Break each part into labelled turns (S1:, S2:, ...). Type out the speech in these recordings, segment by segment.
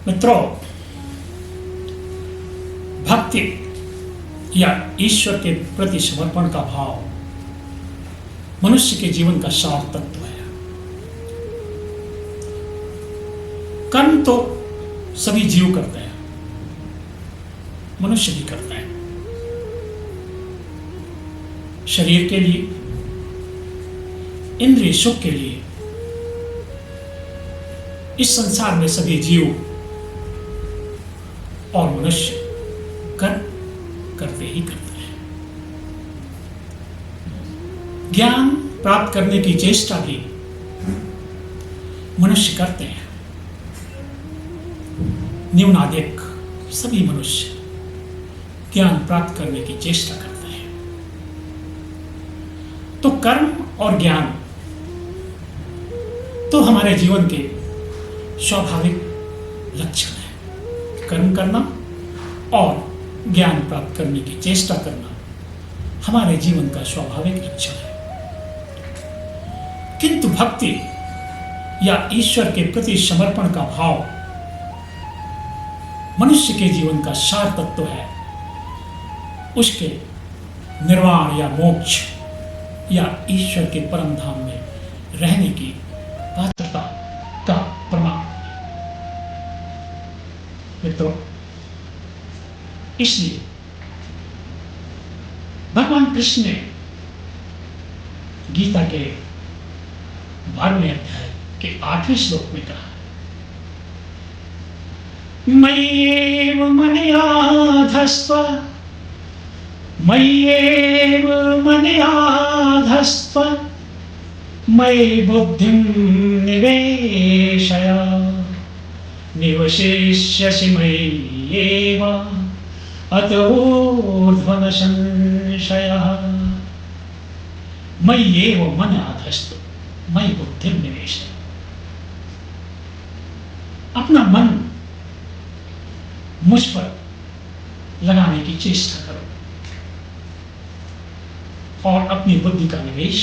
S1: मित्रों, भक्ति या ईश्वर के प्रति समर्पण का भाव मनुष्य के जीवन का सार तत्व है। कर्म तो सभी जीव करते हैं, मनुष्य भी करते हैं। शरीर के लिए, इंद्रिय सुख के लिए इस संसार में सभी जीव और मनुष्य कर्म करते ही करते हैं। ज्ञान प्राप्त करने की चेष्टा भी मनुष्य करते हैं। न्यूनाधिक सभी मनुष्य ज्ञान प्राप्त करने की चेष्टा करते हैं। तो कर्म और ज्ञान तो हमारे जीवन के स्वाभाविक लक्षण है। कर्म करना और ज्ञान प्राप्त करने की चेष्टा करना हमारे जीवन का स्वाभाविक लक्षण है। किंतु भक्ति या ईश्वर के प्रति समर्पण का भाव मनुष्य के जीवन का सार तत्व है। उसके निर्वाण या मोक्ष या ईश्वर के परम धाम में रहने की पात्रता का प्रमाण। मित्रों, इसलिए भगवान कृष्ण ने गीता के 12वें अध्याय के 8वें श्लोक में कहा, मय्येव मनयाधस्त्व मयि बुद्धिं निवेशय निवशिष्यसि मय्येव अत ऊर्ध्वं न संशयः। मय्येव मनाधस्तु मयि बुद्धिं निवेशय। अपना मन मुझ पर लगाने की चेष्टा करो और अपनी बुद्धि का निवेश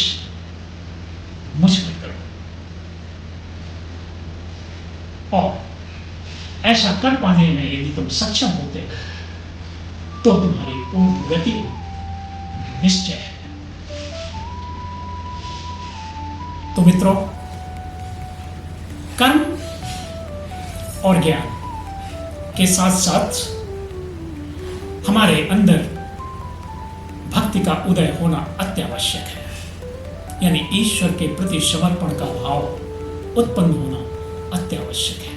S1: मुझ पर करो। और ऐसा कर पाने में यदि तुम सक्षम होते हो तो तुम्हारी पूर्ण गति निश्चय है। तो मित्रों, कर्म और ज्ञान के साथ साथ हमारे अंदर भक्ति का उदय होना अत्यावश्यक है। यानी ईश्वर के प्रति समर्पण का भाव उत्पन्न होना अत्यावश्यक है।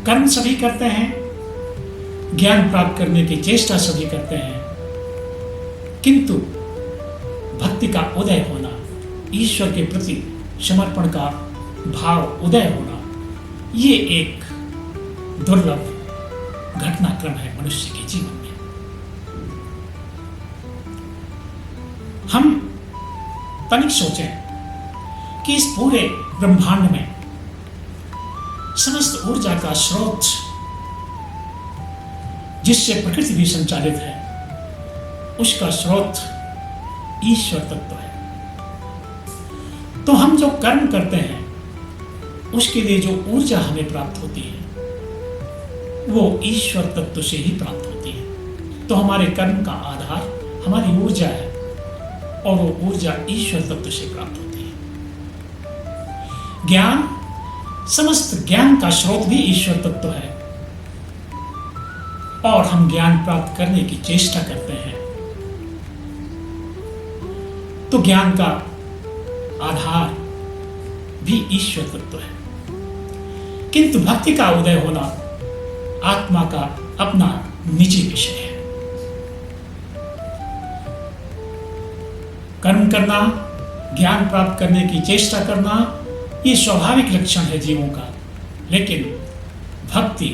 S1: कर्म सभी करते हैं, ज्ञान प्राप्त करने की चेष्टा सभी करते हैं, किंतु भक्ति का उदय होना, ईश्वर के प्रति समर्पण का भाव उदय होना, ये एक दुर्लभ घटनाक्रम है मनुष्य के जीवन में। हम तनिक सोचें कि इस पूरे ब्रह्मांड में समस्त ऊर्जा का स्रोत जिससे प्रकृति भी संचालित है, उसका स्रोत ईश्वर तत्व है। तो हम जो कर्म करते हैं उसके लिए जो ऊर्जा हमें प्राप्त होती है वो ईश्वर तत्व से ही प्राप्त होती है। तो हमारे कर्म का आधार हमारी ऊर्जा है और वो ऊर्जा ईश्वर तत्व से प्राप्त होती है। ज्ञान, समस्त ज्ञान का स्रोत भी ईश्वर तत्व है और हम ज्ञान प्राप्त करने की चेष्टा करते हैं। तो ज्ञान का आधार भी ईश्वर तत्व है। किंतु भक्ति का उदय होना आत्मा का अपना निजी विषय है। कर्म करना, ज्ञान प्राप्त करने की चेष्टा करना, ये स्वाभाविक लक्षण है जीवों का। लेकिन भक्ति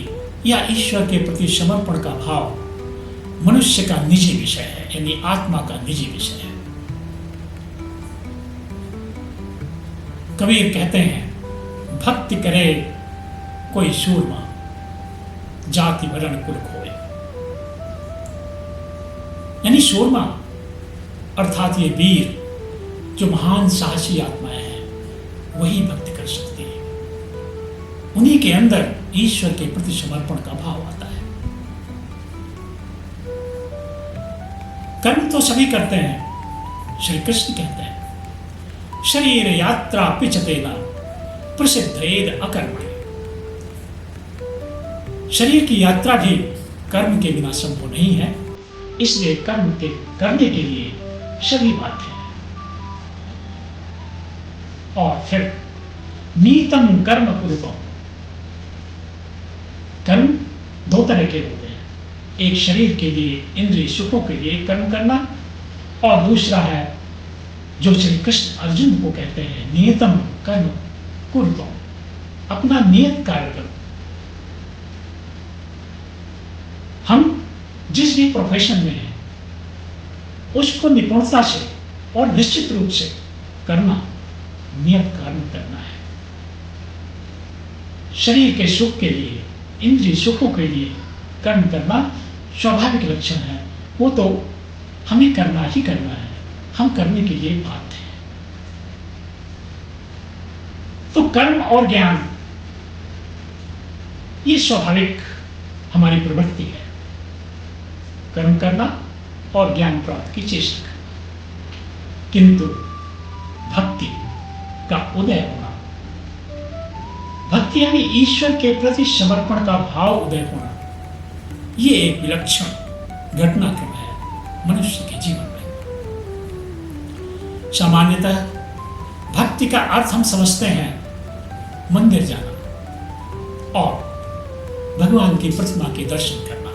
S1: या ईश्वर के प्रति समर्पण का भाव मनुष्य का निजी विषय है, यानी आत्मा का निजी विषय है। कबीर कहते हैं, भक्ति करे कोई सूरमा, जाति वर्ण कुल खोए। यानी सूरमा अर्थात ये वीर जो महान साहसी आत्माएं हैं, वही भक्ति कर सकते हैं। उन्हीं के अंदर ईश्वर के प्रति समर्पण का भाव आता है। कर्म तो सभी करते हैं। श्री कृष्ण कहते हैं शरीर यात्रा पिचतेना प्रसिद्धेद अकर्मणि। शरीर की यात्रा भी कर्म के बिना संभव नहीं है, इसलिए कर्म के करने के लिए सभी बाध्य हैं। और फिर नीतम कर्म कुरुतम। कर्म दो तरह के होते हैं, एक शरीर के लिए इंद्रिय सुखों के लिए कर्म करना, और दूसरा है जो श्री कृष्ण अर्जुन को कहते हैं नियतम कर्म कुरुतम, अपना नियत कार्य करो। हम जिस भी प्रोफेशन में हैं उसको निपुणता से और निश्चित रूप से करना, नियत कर्म करना है। शरीर के सुख के लिए, इंद्रिय सुखों के लिए कर्म करना स्वाभाविक लक्षण है, वो तो हमें करना ही करना है, हम करने के लिए बाध्य हैं। तो कर्म और ज्ञान ये स्वाभाविक हमारी प्रवृत्ति है, कर्म करना और ज्ञान प्राप्त की चेष्टा करना। किंतु भक्ति का उदय होना, भक्ति यानी ईश्वर के प्रति समर्पण का भाव उदय होना, ये एक विलक्षण घटनाक्रम है मनुष्य के जीवन में। सामान्यतः भक्ति का अर्थ हम समझते हैं मंदिर जाना और भगवान की प्रतिमा के दर्शन करना।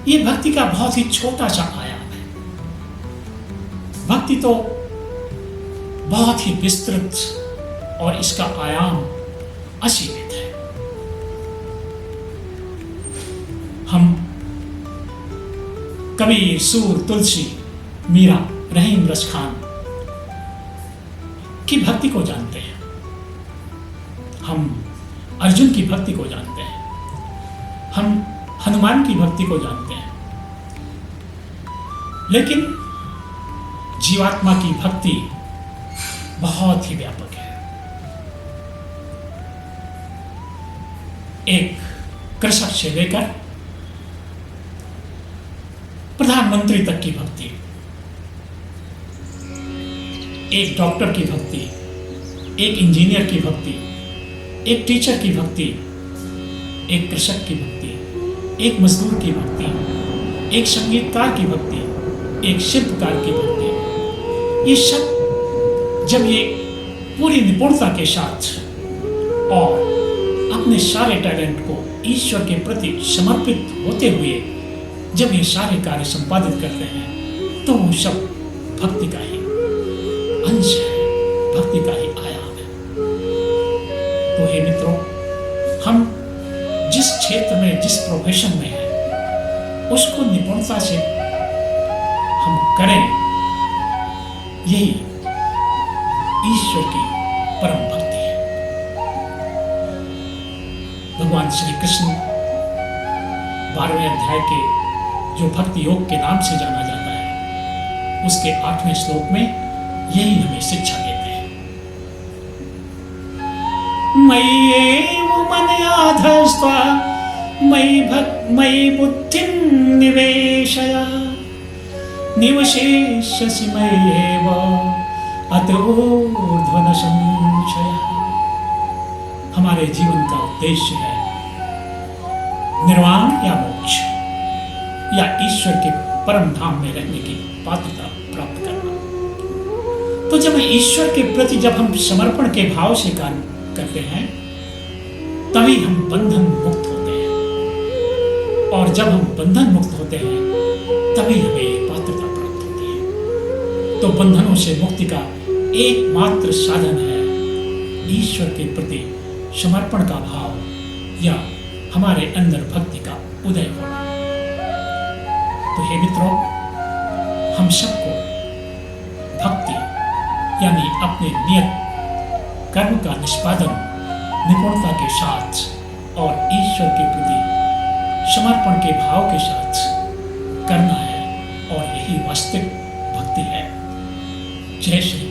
S1: ये भक्ति का बहुत ही छोटा सा आयाम है। भक्ति तो बहुत ही विस्तृत और इसका आयाम असीमित है। हम कबीर, सूर, तुलसी, मीरा, रहीम, रसखान की भक्ति को जानते हैं, हम अर्जुन की भक्ति को जानते हैं, हम हनुमान की भक्ति को जानते हैं, लेकिन जीवात्मा की भक्ति बहुत ही व्यापक है। एक कृषक से लेकर प्रधानमंत्री तक की भक्ति, एक डॉक्टर की भक्ति, एक इंजीनियर की भक्ति, एक टीचर की भक्ति, एक कृषक की भक्ति, एक मजदूर की भक्ति, एक संगीतकार की भक्ति, एक शिल्पकार की भक्ति, ये सब जब ये पूरी निपुणता के साथ और अपने सारे टैलेंट को ईश्वर के प्रति समर्पित होते हुए जब ये सारे कार्य संपादित करते हैं, तो वो सब भक्ति का ही अंश है, भक्ति का ही आयाम है। तो हे मित्रों, हम जिस क्षेत्र में, जिस प्रोफेशन में है, उसको निपुणता से हम करें, यही ईश्वर की परम भक्ति है। भगवान श्री कृष्ण 12वें अध्याय के जो भक्ति योग के नाम से जाना जाता है, उसके 8वें श्लोक में यही हमें शिक्षा देते हैं। मय्येव मनयाधस्त्वा मयि बुद्धिं निवेशय निवशेष्यसि मय्येव अतो ऊर्ध्व न संशयः। हमारे जीवन का उद्देश्य है निर्वाण या मोक्ष या ईश्वर के परम धाम में रहने की पात्रता प्राप्त करना। तो जब ईश्वर के प्रति जब हम समर्पण के भाव से कार्य करते हैं, तभी हम बंधन मुक्त होते हैं, और जब हम बंधन मुक्त होते हैं तभी हमें ये पात्रता प्राप्त होती है। तो बंधनों से मुक्ति का एकमात्र साधन है ईश्वर के प्रति समर्पण का भाव या हमारे अंदर भक्ति का उदय होना। तो हे मित्रों, हम सबको भक्ति यानी अपने नियत कर्म का निष्पादन निपुणता के साथ और ईश्वर के प्रति समर्पण के भाव के साथ करना है, और यही वास्तविक भक्ति है। जय श्री